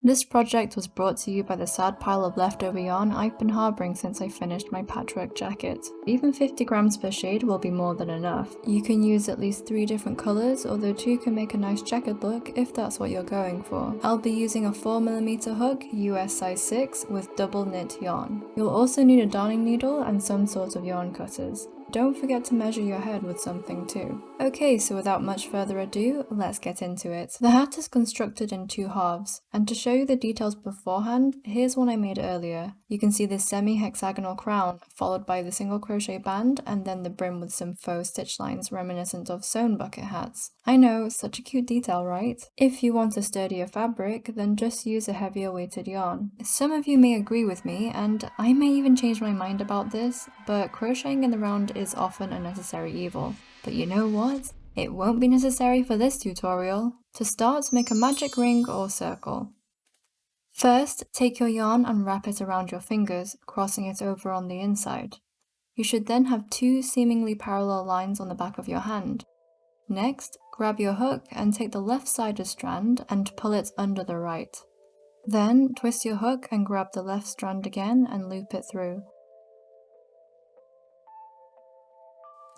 This project was brought to you by the sad pile of leftover yarn I've been harboring since I finished my patchwork jacket. Even 50 grams per shade will be more than enough. You can use at least 3 different colours, although 2 can make a nice jacket look if that's what you're going for. I'll be using a 4mm hook, US size 6, with double knit yarn. You'll also need a darning needle and some sort of yarn cutters. Don't forget to measure your head with something too. Okay, so without much further ado, let's get into it. The hat is constructed in 2 halves, and to show you the details beforehand, here's one I made earlier. You can see this semi-hexagonal crown, followed by the single crochet band, and then the brim with some faux stitch lines reminiscent of sewn bucket hats. I know, such a cute detail, right? If you want a sturdier fabric, then just use a heavier weighted yarn. Some of you may agree with me, and I may even change my mind about this, but crocheting in the round is often a necessary evil. But you know what? It won't be necessary for this tutorial. To start, make a magic ring or circle. First, take your yarn and wrap it around your fingers, crossing it over on the inside. You should then have 2 seemingly parallel lines on the back of your hand. Next, grab your hook and take the left-sided strand and pull it under the right. Then, twist your hook and grab the left strand again and loop it through.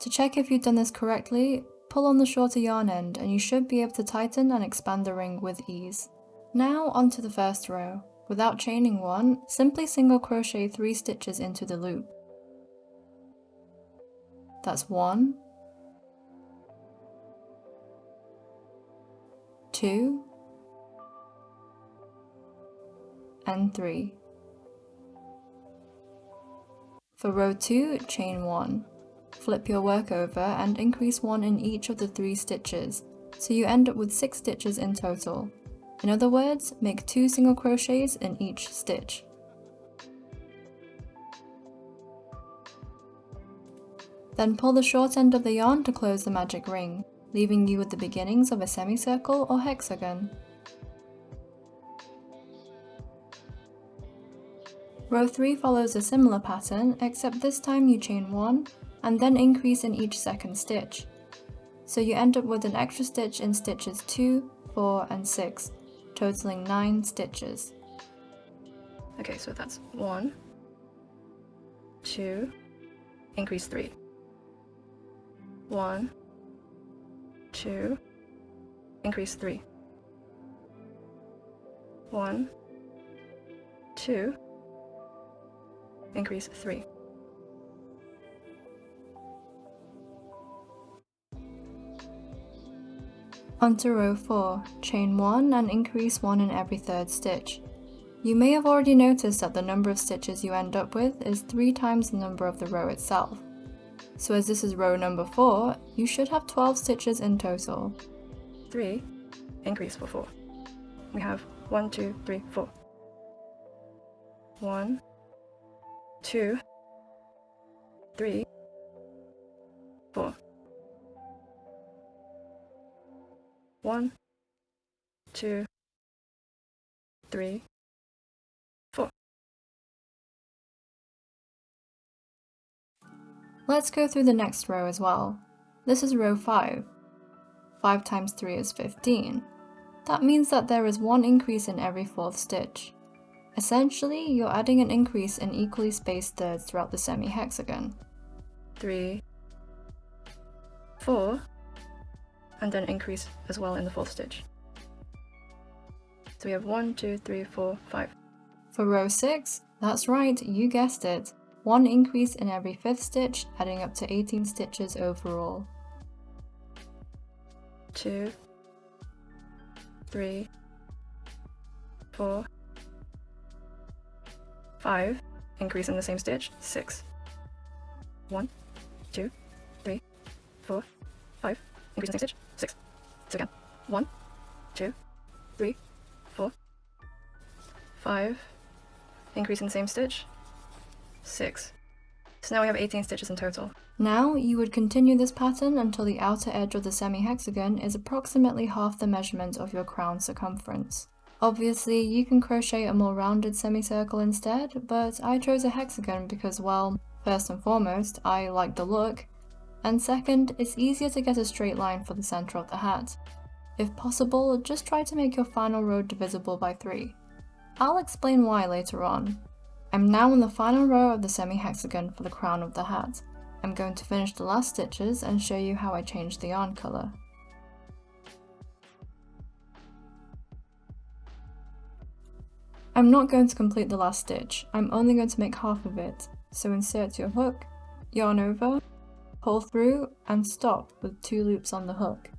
To check if you've done this correctly, pull on the shorter yarn end and you should be able to tighten and expand the ring with ease. Now onto the first row. Without chaining one, simply single crochet 3 stitches into the loop. That's 1, 2, and 3. For row 2, chain 1. Flip your work over and increase 1 in each of the 3 stitches, so you end up with 6 stitches in total. In other words, make 2 single crochets in each stitch. Then pull the short end of the yarn to close the magic ring, leaving you with the beginnings of a semicircle or hexagon. Row 3 follows a similar pattern, except this time you chain 1, and then increase in each second stitch. So you end up with an extra stitch in stitches 2, 4, and 6, totaling 9 stitches. Okay, so that's 1, 2, increase 3. 1, 2, increase 3. 1, 2, increase 3. Onto row 4, chain 1 and increase 1 in every 3rd stitch. You may have already noticed that the number of stitches you end up with is 3 times the number of the row itself. So as this is row number 4, you should have 12 stitches in total. 3, increase for 4. We have 1, 2, 3, 4. 1, 2, 3, 4. 1, 2, 3, 4. Let's go through the next row as well. This is row 5. 5 times 3 is 15. That means that there is 1 increase in every 4th stitch. Essentially, you're adding an increase in equally spaced thirds throughout the semi-hexagon. 3, 4, and then increase as well in the 4th stitch. So we have 1, 2, 3, 4, 5. For row 6, that's right, you guessed it. 1 increase in every 5th stitch, adding up to 18 stitches overall. 2, 3, 4, 5, increase in the same stitch, 6. 1, 2, 3, 4, 5, increase in the same stitch, 6. So again, 1, 2, 3, 4, 5, increase in the same stitch, 6. So now we have 18 stitches in total. Now you would continue this pattern until the outer edge of the semi-hexagon is approximately half the measurement of your crown circumference. Obviously, you can crochet a more rounded semicircle instead, but I chose a hexagon because, well, first and foremost, I like the look, and second, it's easier to get a straight line for the center of the hat. If possible, just try to make your final row divisible by 3. I'll explain why later on. I'm now on the final row of the semi-hexagon for the crown of the hat. I'm going to finish the last stitches and show you how I changed the yarn colour. I'm not going to complete the last stitch, I'm only going to make half of it, so insert your hook, yarn over, pull through and stop with 2 loops on the hook.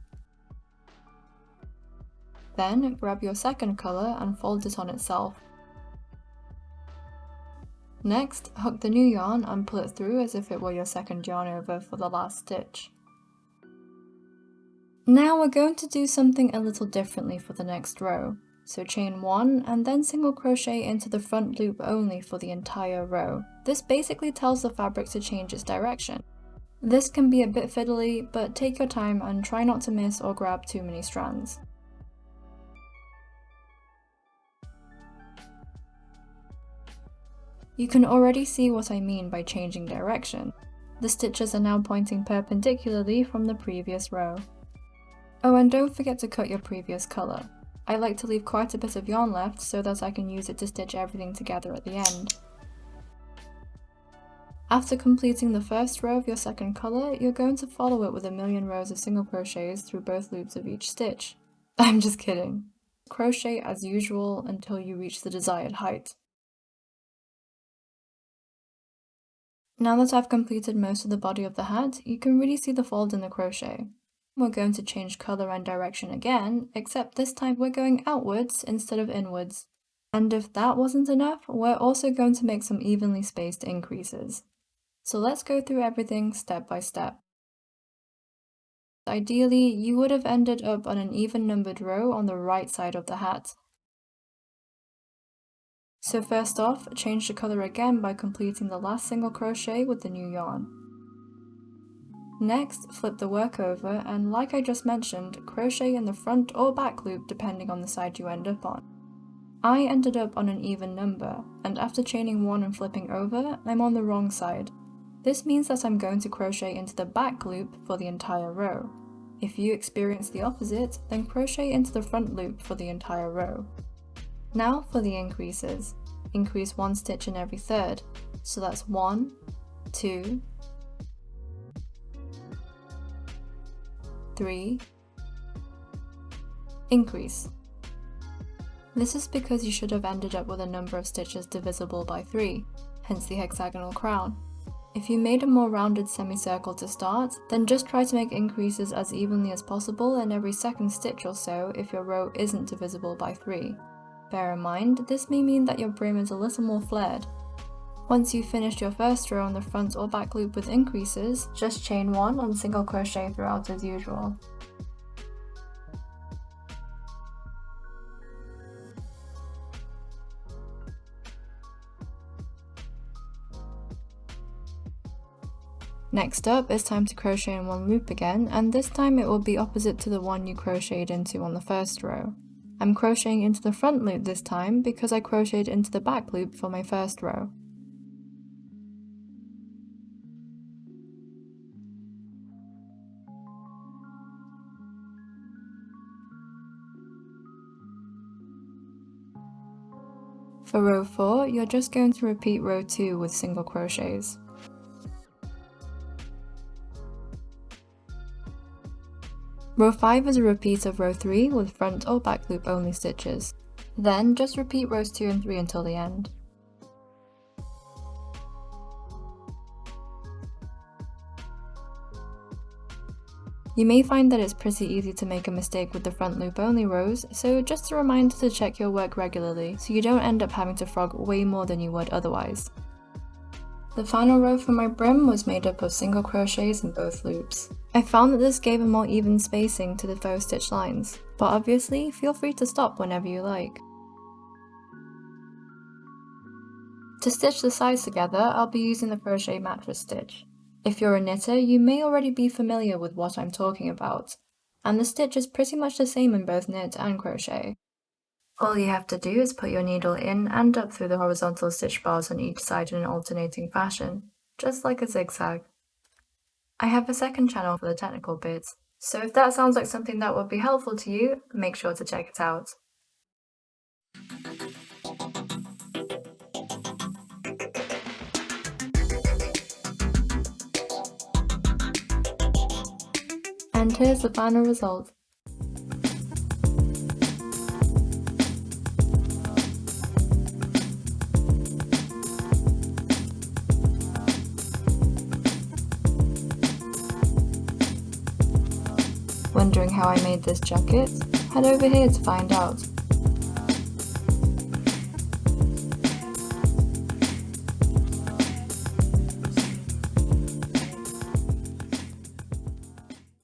Then grab your second colour and fold it on itself. Next, hook the new yarn and pull it through as if it were your second yarn over for the last stitch. Now we're going to do something a little differently for the next row. So chain 1 and then single crochet into the front loop only for the entire row. This basically tells the fabric to change its direction. This can be a bit fiddly, but take your time and try not to miss or grab too many strands. You can already see what I mean by changing direction. The stitches are now pointing perpendicularly from the previous row. Oh, and don't forget to cut your previous colour. I like to leave quite a bit of yarn left so that I can use it to stitch everything together at the end. After completing the first row of your second colour, you're going to follow it with a million rows of single crochets through both loops of each stitch. I'm just kidding. Crochet as usual until you reach the desired height. Now that I've completed most of the body of the hat, you can really see the fold in the crochet. We're going to change colour and direction again, except this time we're going outwards instead of inwards. And if that wasn't enough, we're also going to make some evenly spaced increases. So let's go through everything step by step. Ideally, you would have ended up on an even numbered row on the right side of the hat. So first off, change the colour again by completing the last single crochet with the new yarn. Next, flip the work over and, like I just mentioned, crochet in the front or back loop depending on the side you end up on. I ended up on an even number, and after chaining 1 and flipping over, I'm on the wrong side. This means that I'm going to crochet into the back loop for the entire row. If you experience the opposite, then crochet into the front loop for the entire row. Now for the increases. Increase 1 stitch in every third, so that's 1, 2, 3, increase. This is because you should have ended up with a number of stitches divisible by 3, hence the hexagonal crown. If you made a more rounded semicircle to start, then just try to make increases as evenly as possible in every second stitch or so if your row isn't divisible by 3. Bear in mind, this may mean that your brim is a little more flared. Once you've finished your first row on the front or back loop with increases, just chain 1 and single crochet throughout as usual. Next up, it's time to crochet in 1 loop again, and this time it will be opposite to the one you crocheted into on the first row. I'm crocheting into the front loop this time because I crocheted into the back loop for my first row. For row 4, you're just going to repeat row 2 with single crochets. Row 5 is a repeat of row 3 with front or back loop only stitches. Then just repeat rows 2 and 3 until the end. You may find that it's pretty easy to make a mistake with the front loop only rows, so just a reminder to check your work regularly so you don't end up having to frog way more than you would otherwise. The final row for my brim was made up of single crochets in both loops. I found that this gave a more even spacing to the faux stitch lines, but obviously feel free to stop whenever you like. To stitch the sides together, I'll be using the crochet mattress stitch. If you're a knitter, you may already be familiar with what I'm talking about, and the stitch is pretty much the same in both knit and crochet. All you have to do is put your needle in and up through the horizontal stitch bars on each side in an alternating fashion, just like a zigzag. I have a second channel for the technical bits, so if that sounds like something that would be helpful to you, make sure to check it out. And here's the final result. Wondering how I made this jacket? Head over here to find out.